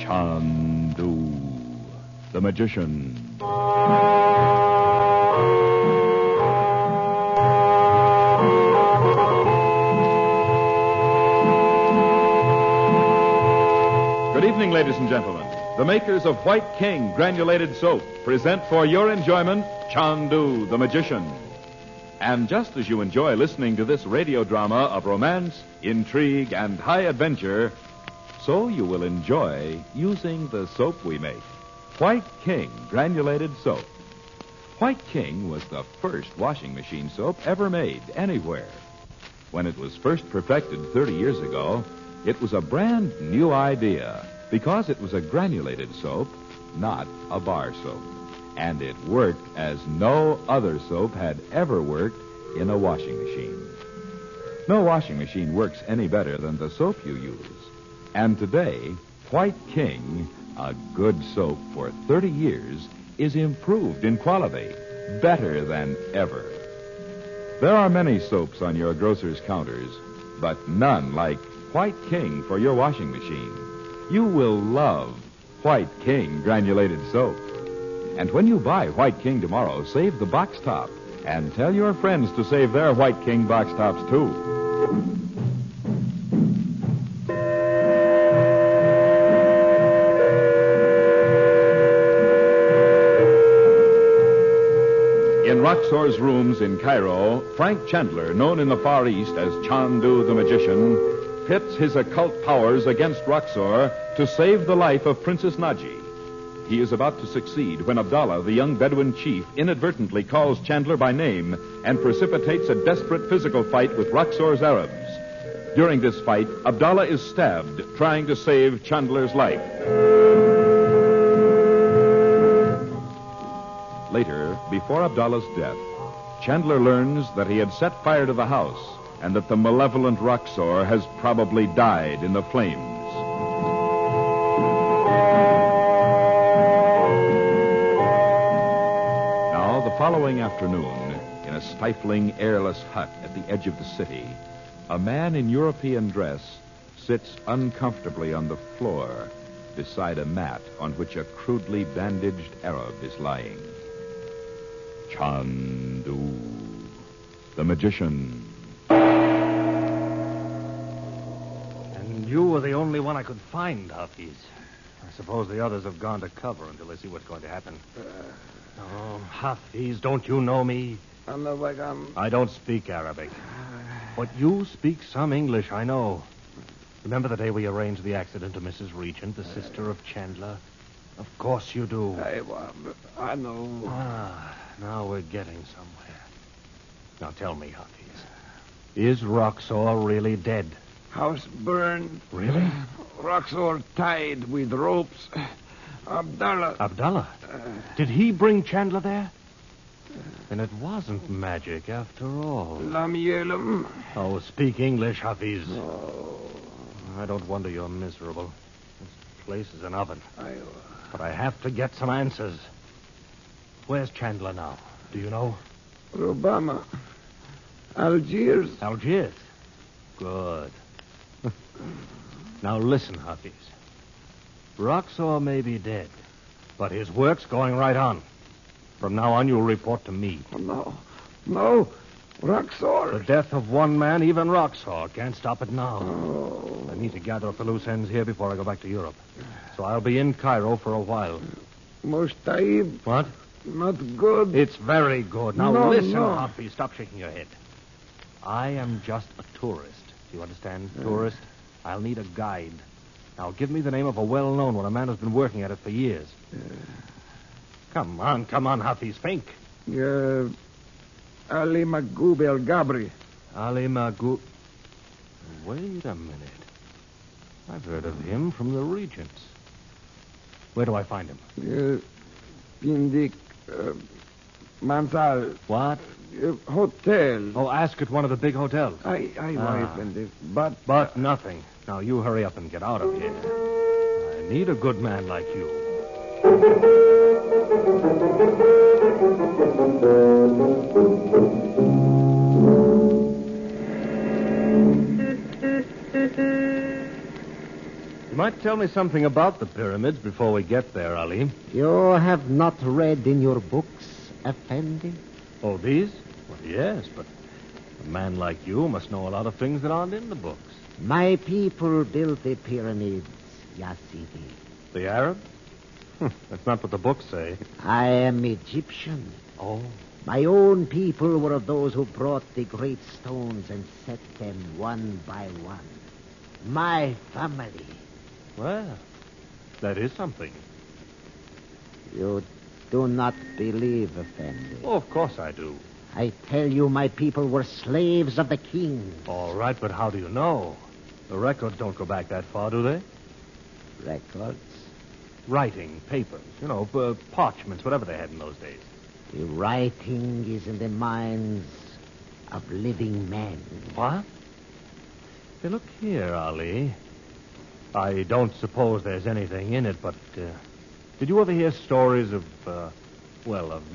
Chandu, the magician. Good evening, ladies and gentlemen. The makers of White King granulated soap present for your enjoyment Chandu, the magician. And just as you enjoy listening to this radio drama of romance, intrigue, and high adventure, so you will enjoy using the soap we make, White King granulated soap. White King was the first washing machine soap ever made anywhere. When it was first perfected 30 years ago, it was a brand new idea because it was a granulated soap, not a bar soap. And it worked as no other soap had ever worked in a washing machine. No washing machine works any better than the soap you use. And today, White King, a good soap for 30 years, is improved in quality, better than ever. There are many soaps on your grocer's counters, but none like White King for your washing machine. You will love White King granulated soap. And when you buy White King tomorrow, save the box top and tell your friends to save their White King box tops, too. In Roxor's rooms in Cairo, Frank Chandler, known in the Far East as Chandu the magician, pits his occult powers against Roxor to save the life of Princess Naji. He is about to succeed when Abdallah, the young Bedouin chief, inadvertently calls Chandler by name and precipitates a desperate physical fight with Roxor's Arabs. During this fight, Abdallah is stabbed, trying to save Chandler's life. Later, before Abdallah's death, Chandler learns that he had set fire to the house and that the malevolent Roxor has probably died in the flames. The following afternoon, in a stifling, airless hut at the edge of the city, a man in European dress sits uncomfortably on the floor beside a mat on which a crudely bandaged Arab is lying. Chandu, the magician. And you were the only one I could find, Hafiz. I suppose the others have gone to cover until they see what's going to happen. Oh, Hafiz, don't you know me? I don't speak Arabic. But you speak some English, I know. Remember the day we arranged the accident to Mrs. Regent, the sister of Chandler? Of course you do. I know. Now we're getting somewhere. Now tell me, Hafiz, is Roxor really dead? House burned. Really? Roxor tied with ropes. Abdallah? Did he bring Chandler there? Then it wasn't magic after all. Lamielam. Oh, speak English, Hafiz. Oh. I don't wonder you're miserable. This place is an oven. But I have to get some answers. Where's Chandler now? Do you know? Rubama. Algiers. Algiers? Good. Now listen, Hafiz. Roxor may be dead, but his work's going right on. From now on, you'll report to me. No. Roxor. The death of one man, even Roxor, can't stop it now. Oh. I need to gather up the loose ends here before I go back to Europe. So I'll be in Cairo for a while. Mustaib. What? Not good. It's very good. Now listen, no. Hafiz, stop shaking your head. I am just a tourist. Do you understand? Tourist. I'll need a guide. Now, give me the name of a well-known one, a man who's been working at it for years. Come on, Hafiz, think. Ali Magoub El Gabri. Ali Magoub. Wait a minute. I've heard of him from the Regents. Where do I find him? Pindik. Mansal. What? Hotel. Oh, ask at one of the big hotels. I But nothing. Now, you hurry up and get out of here. I need a good man like you. You might tell me something about the pyramids before we get there, Ali. You have not read in your books, Effendi? Oh, these? Well, yes, but a man like you must know a lot of things that aren't in the books. My people built the pyramids, Yazidi. The Arabs? That's not what the books say. I am Egyptian. Oh. My own people were of those who brought the great stones and set them one by one. My family. Well, that is something. You do not believe, Effendi. Oh, of course I do. I tell you, my people were slaves of the king. All right, but how do you know? The records don't go back that far, do they? Records? Writing, papers, parchments, whatever they had in those days. The writing is in the minds of living men. What? Hey, look here, Ali. I don't suppose there's anything in it, but did you ever hear stories of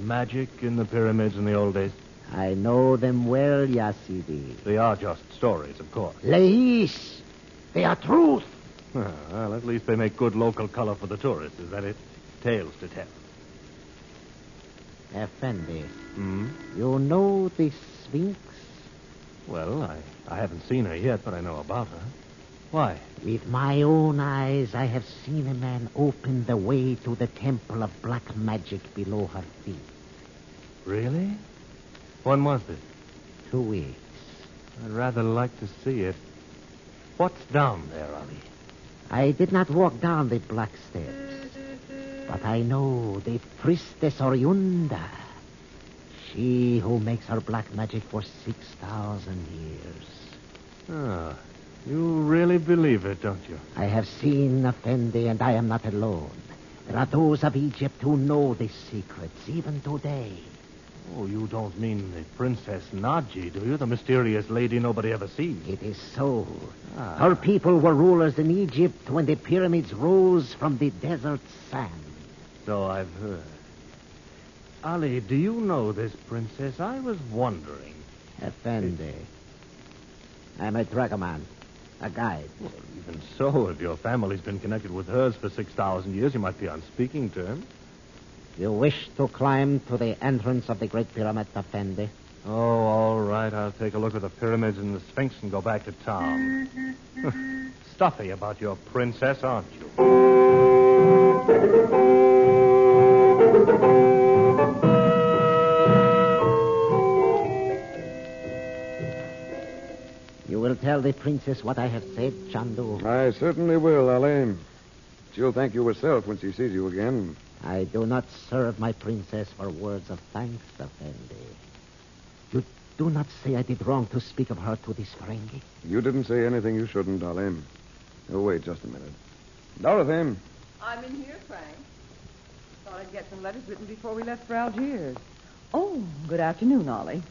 magic in the pyramids in the old days? I know them well, Yazidi. They are just stories, of course. Leis, they are truth. Well, at least they make good local color for the tourists. Is that it? Tales to tell. Effendi, Hmm? you know the Sphinx? Well, I haven't seen her yet, but I know about her. Why? With my own eyes, I have seen a man open the way to the temple of black magic below her feet. Really? When was this? 2 weeks. I'd rather like to see it. What's down there, Ali? I did not walk down the black steps, but I know the priestess Oriunda. She who makes her black magic for 6,000 years. Ah, you really believe it, don't you? I have seen Effendi, and I am not alone. There are those of Egypt who know the secrets, even today. Oh, you don't mean the Princess Naji, do you? The mysterious lady nobody ever sees. It is so. Ah. Her people were rulers in Egypt when the pyramids rose from the desert sand. So I've heard. Ali, do you know this princess? I was wondering. Effendi, I'm a dragoman, a guide. Well, even so, if your family's been connected with hers for 6,000 years, you might be on speaking terms. You wish to climb to the entrance of the Great Pyramid, Effendi? Oh, all right. I'll take a look at the pyramids and the Sphinx and go back to town. Stuffy about your princess, aren't you? You will tell the princess what I have said, Chandu. I certainly will, Ali. She'll thank you herself when she sees you again. I do not serve my princess for words of thanks, Effendi. You do not say I did wrong to speak of her to this Ferengi. You didn't say anything you shouldn't, Ali. Oh, wait just a minute. Dorothy. I'm in here, Frank. Thought I'd get some letters written before we left for Algiers. Oh, good afternoon, Ollie.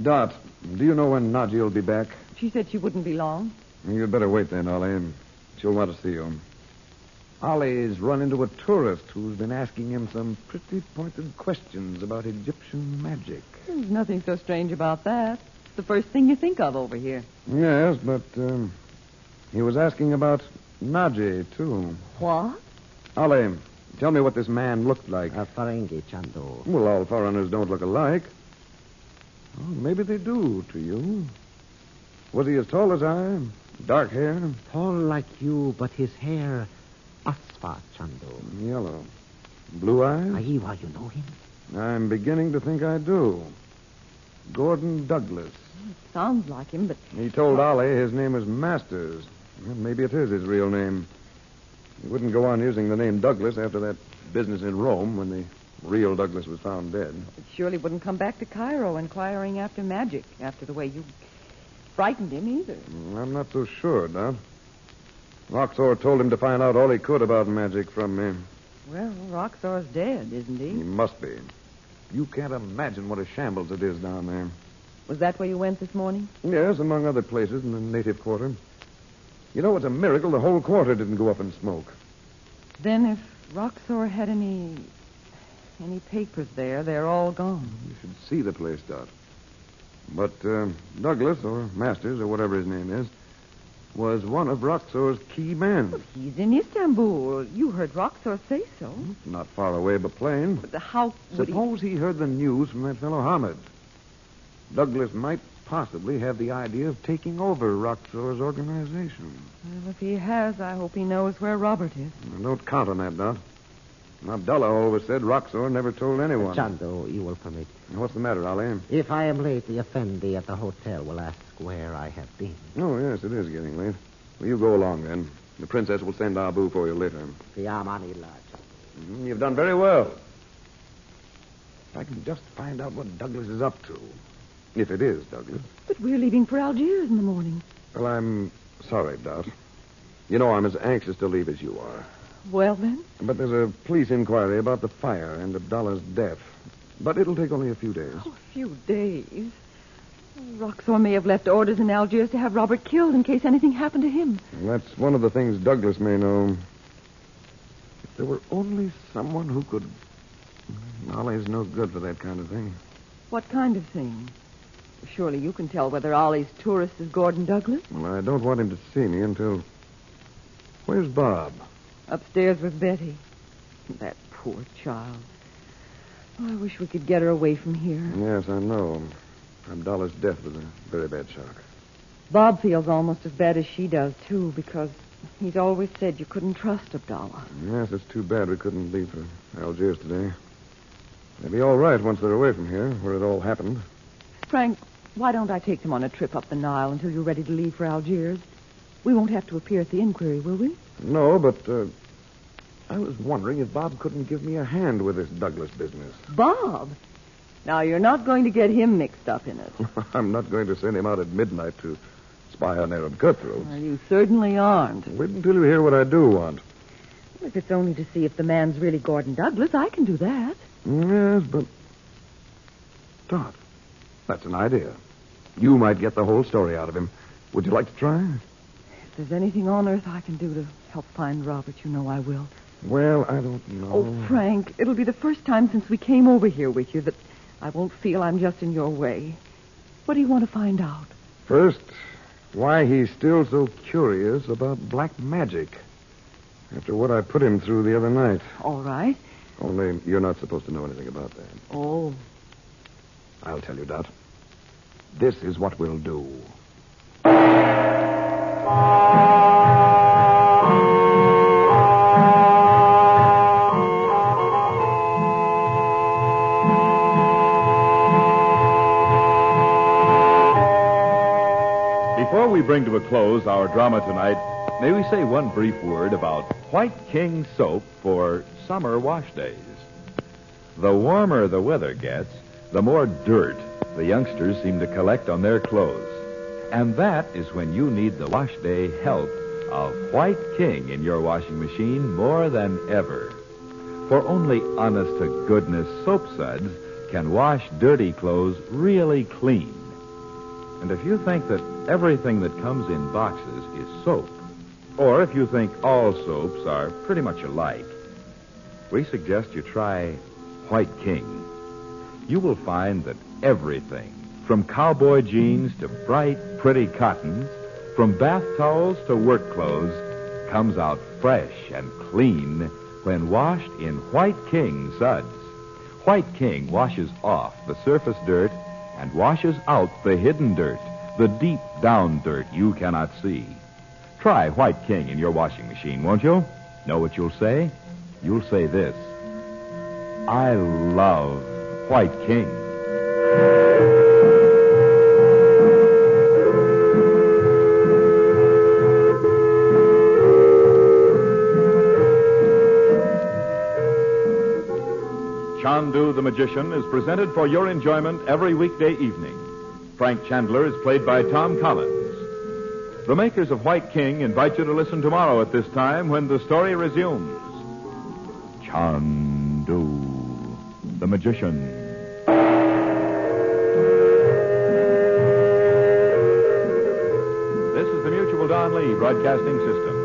Dot, do you know when Naji will be back? She said she wouldn't be long. You'd better wait then, Ollie. She'll want to see you. Ollie's run into a tourist who's been asking him some pretty pointed questions about Egyptian magic. There's nothing so strange about that. It's the first thing you think of over here. Yes, but he was asking about Naji, too. What? Ollie, tell me what this man looked like. A Ferengi, Chandu. Well, all foreigners don't look alike. Well, maybe they do to you. Was he as tall as I? Dark hair? Tall like you, but his hair... Asfa, Chandu. Yellow. Blue eyes? Aiwa, you know him? I'm beginning to think I do. Gordon Douglas. It sounds like him, but... He told Ollie his name was Masters. Well, maybe it is his real name. He wouldn't go on using the name Douglas after that business in Rome when the real Douglas was found dead. It surely wouldn't come back to Cairo inquiring after magic, after the way you frightened him either. I'm not so sure, Dot. Roxor told him to find out all he could about magic from me. Well, Roxor's dead, isn't He he? must be. You can't imagine what a shambles it is down there. Was that where you went this morning? Yes, among other places in the native quarter. You know, it's a miracle the whole quarter didn't go up in smoke. Then if Roxor had any papers there, they're all gone. You should see the place, Dot. But Douglas, or Masters, or whatever his name is, was one of Roxor's key men. He's in Istanbul. You heard Roxor say so. Not far away, but plain. But how would Suppose he heard the news from that fellow Hamid. Douglas might possibly have the idea of taking over Roxor's organization. Well, if he has, I hope he knows where Robert is. Don't count on that, Dot. Abdullah always said Roxor never told anyone. Chandu, you will permit. What's the matter, Ali? If I am late, the Effendi at the hotel will ask where I have been. Oh, yes, it is getting late. Well, you go along, then. The princess will send Abu for you later. Fiamani Lodge. You've done very well. If I can just find out what Douglas is up to. If it is Douglas. But we're leaving for Algiers in the morning. Well, I'm sorry, Dot. You know I'm as anxious to leave as you are. Well, then? But there's a police inquiry about the fire and Abdullah's death. But it'll take only a few days. Oh, a few days. Roxor may have left orders in Algiers to have Robert killed in case anything happened to him. Well, that's one of the things Douglas may know. If there were only someone who could... Ollie's no good for that kind of thing. What kind of thing? Surely you can tell whether Ollie's tourist is Gordon Douglas. Well, I don't want him to see me until... Where's Bob? Upstairs with Betty. That poor child. Oh, I wish we could get her away from here. Yes, I know. Abdullah's death was a very bad shock. Bob feels almost as bad as she does, too, because he's always said you couldn't trust Abdullah. Yes, it's too bad we couldn't leave for Algiers today. They'll be all right once they're away from here, where it all happened. Frank, why don't I take them on a trip up the Nile until you're ready to leave for Algiers? We won't have to appear at the inquiry, will we? No, but I was wondering if Bob couldn't give me a hand with this Douglas business. Bob? Now, you're not going to get him mixed up in it. I'm not going to send him out at midnight to spy on Arab cutthroats. Well, you certainly aren't. Wait until you hear what I do want. If it's only to see if the man's really Gordon Douglas, I can do that. Yes, but... Dot, that's an idea. You might get the whole story out of him. Would you like to try? If there's anything on earth I can do to help find Robert, you know I will. Well, I don't know. Oh, Frank, it'll be the first time since we came over here with you that I won't feel I'm just in your way. What do you want to find out? First, why he's still so curious about black magic. After what I put him through the other night. All right. Only you're not supposed to know anything about that. Oh. I'll tell you, Dot. This is what we'll do. Before we bring to a close our drama tonight, may we say one brief word about White King soap for summer wash days. The warmer the weather gets, the more dirt the youngsters seem to collect on their clothes. And that is when you need the wash day help of White King in your washing machine more than ever. For only honest-to-goodness soap suds can wash dirty clothes really clean. And if you think that everything that comes in boxes is soap, or if you think all soaps are pretty much alike, we suggest you try White King. You will find that everything, from cowboy jeans to bright, pretty cottons, from bath towels to work clothes, comes out fresh and clean when washed in White King suds. White King washes off the surface dirt and washes out the hidden dirt, the deep down dirt you cannot see. Try White King in your washing machine, won't you? Know what you'll say? You'll say this: I love White King. Chandu the Magician is presented for your enjoyment every weekday evening. Frank Chandler is played by Tom Collins. The makers of White King invite you to listen tomorrow at this time when the story resumes. Chandu the Magician. This is the Mutual Don Lee Broadcasting System.